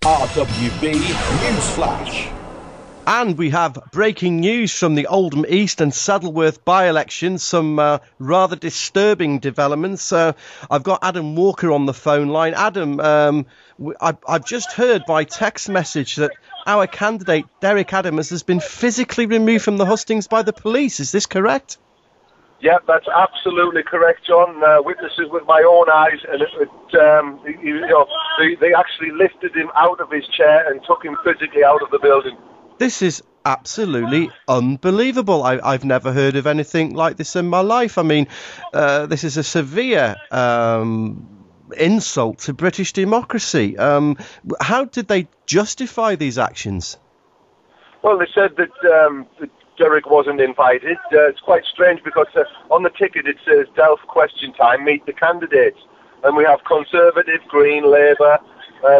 RWB News Flash. And we have breaking news from the Oldham East and Saddleworth by-elections, some rather disturbing developments. I've got Adam Walker on the phone line. Adam, I've just heard by text message that our candidate, Derek Adams, has been physically removed from the hustings by the police. Is this correct? Yeah, that's absolutely correct, John. Witnesses with my own eyes, and they actually lifted him out of his chair and took him physically out of the building. This is absolutely unbelievable. I've never heard of anything like this in my life. I mean, this is a severe insult to British democracy. How did they justify these actions? Well, they said that Derek wasn't invited. It's quite strange because on the ticket it says Delft question time, meet the candidates. And we have Conservative, Green, Labour,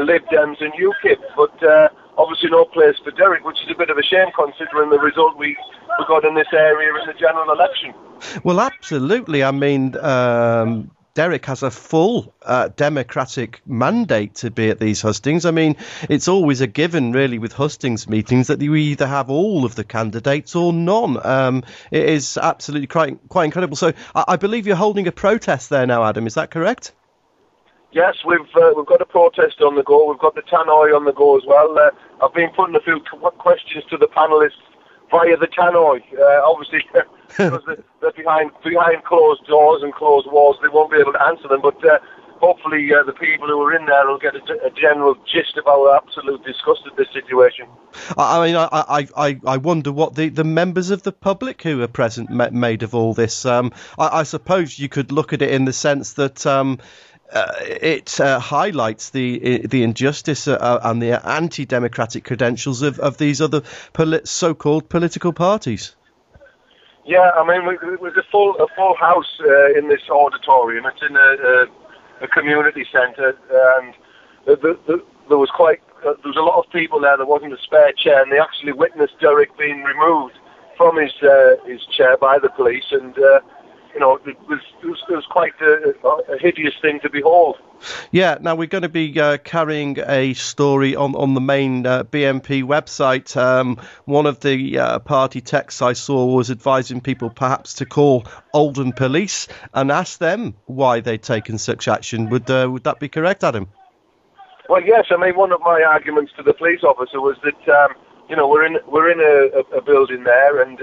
Lib Dems and UKIP. But obviously no place for Derek, which is a bit of a shame considering the result we got in this area in the general election. Well, absolutely. I mean, Derek has a full democratic mandate to be at these hustings. I mean, it's always a given, really, with hustings meetings that you either have all of the candidates or none. It is absolutely quite incredible. So I believe you're holding a protest there now, Adam. Is that correct? Yes, we've got a protest on the go. We've got the tannoy on the go as well. I've been putting a few questions to the panellists via the tannoy. Obviously, because they're behind closed doors and closed walls, they won't be able to answer them. But hopefully, the people who are in there will get a general gist of how absolutely disgusted this situation. I mean, I wonder what the members of the public who are present made of all this. I suppose you could look at it in the sense that it highlights the injustice and the anti-democratic credentials of these other so-called political parties. Yeah, I mean, it was a full house in this auditorium. It's in a community centre, and there was a lot of people there. There wasn't a spare chair, and they actually witnessed Derek being removed from his chair by the police, and it was quite a hideous thing to behold. Yeah, now we're going to be carrying a story on the main BNP website. One of the party texts I saw was advising people perhaps to call Oldham police and ask them why they'd taken such action. Would that be correct, Adam? Well, yes. I mean, one of my arguments to the police officer was that we're in a building there, and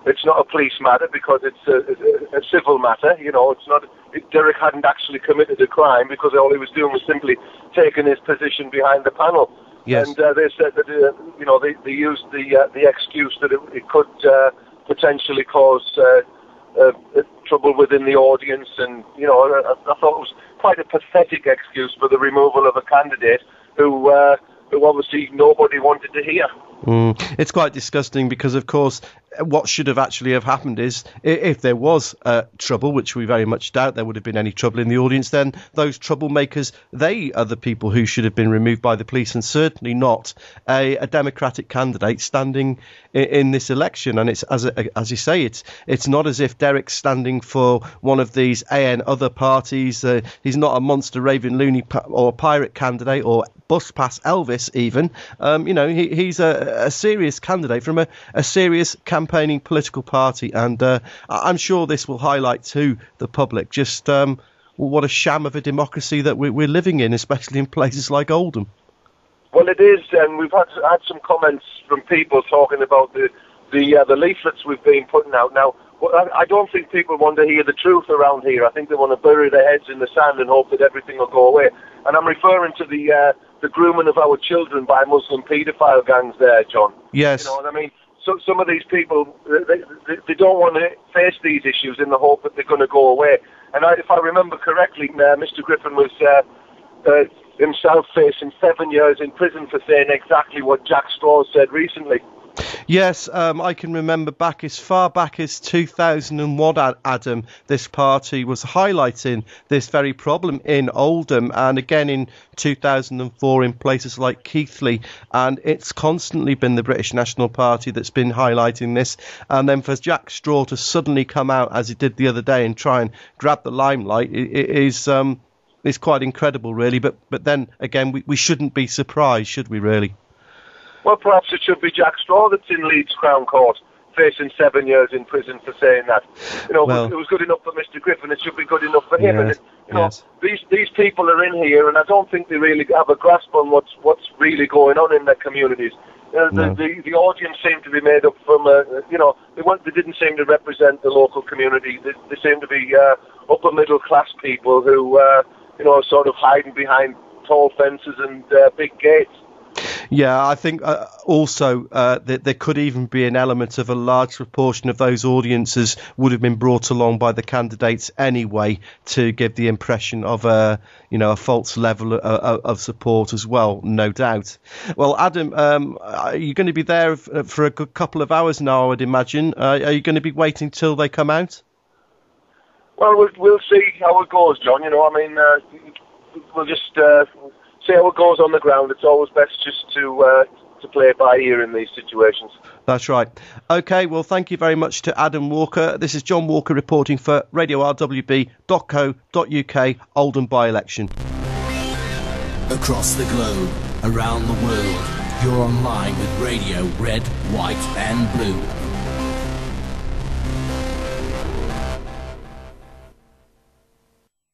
it's not a police matter because it's a civil matter. It's not. Derek hadn't actually committed a crime because all he was doing was simply taking his position behind the panel. Yes. And they said that they used the excuse that it could potentially cause trouble within the audience, and I thought it was quite a pathetic excuse for the removal of a candidate who obviously nobody wanted to hear. It's quite disgusting because, of course, what should have actually have happened is if there was trouble, which we very much doubt there would have been any trouble in the audience, then those troublemakers, they are the people who should have been removed by the police, and certainly not a democratic candidate standing in this election. And it's as you say, it's not as if Derek's standing for one of these other parties. He's not a monster raving loony or pirate candidate or bus pass Elvis even. He's a serious candidate from a serious campaigning political party, and I'm sure this will highlight to the public just what a sham of a democracy that we're living in, especially in places like Oldham. Well, it is, and we've had some comments from people talking about the leaflets we've been putting out. Now, I don't think people want to hear the truth around here. I think they want to bury their heads in the sand and hope that everything will go away. And I'm referring to the grooming of our children by Muslim paedophile gangs there, John. Yes. You know what I mean? So some of these people, they don't want to face these issues in the hope that they're going to go away. And if I remember correctly, Mr. Griffin was himself facing 7 years in prison for saying exactly what Jack Straw said recently. Yes, I can remember back as far back as 2001, Adam, this party was highlighting this very problem in Oldham, and again in 2004 in places like Keighley, and it's constantly been the British National Party that's been highlighting this. And then for Jack Straw to suddenly come out as he did the other day and try and grab the limelight, it is It's quite incredible, really. But then again, we shouldn't be surprised, should we? Really? Well, perhaps it should be Jack Straw that's in Leeds Crown Court, facing 7 years in prison for saying that. You know, it was good enough for Mr. Griffin. It should be good enough for him. Yes, and you know, these people are in here, and I don't think they really have a grasp on what's really going on in their communities. The audience seemed to be made up from, they didn't seem to represent the local community. They seemed to be upper middle class people who, are sort of hiding behind tall fences and big gates. Yeah, I think also that there could even be an element of a large proportion of those audiences would have been brought along by the candidates anyway to give the impression of a false level of support as well, no doubt. Well, Adam, are you going to be there for a good couple of hours now, I would imagine? Are you going to be waiting till they come out? Well, we'll see how it goes, John. We'll just see how it goes on the ground. It's always best just to play it by ear in these situations. That's right. OK, well, thank you very much to Adam Walker. This is John Walker reporting for RadioRWB.co.uk Oldham by-election. Across the globe, around the world, you're online with Radio Red, White and Blue.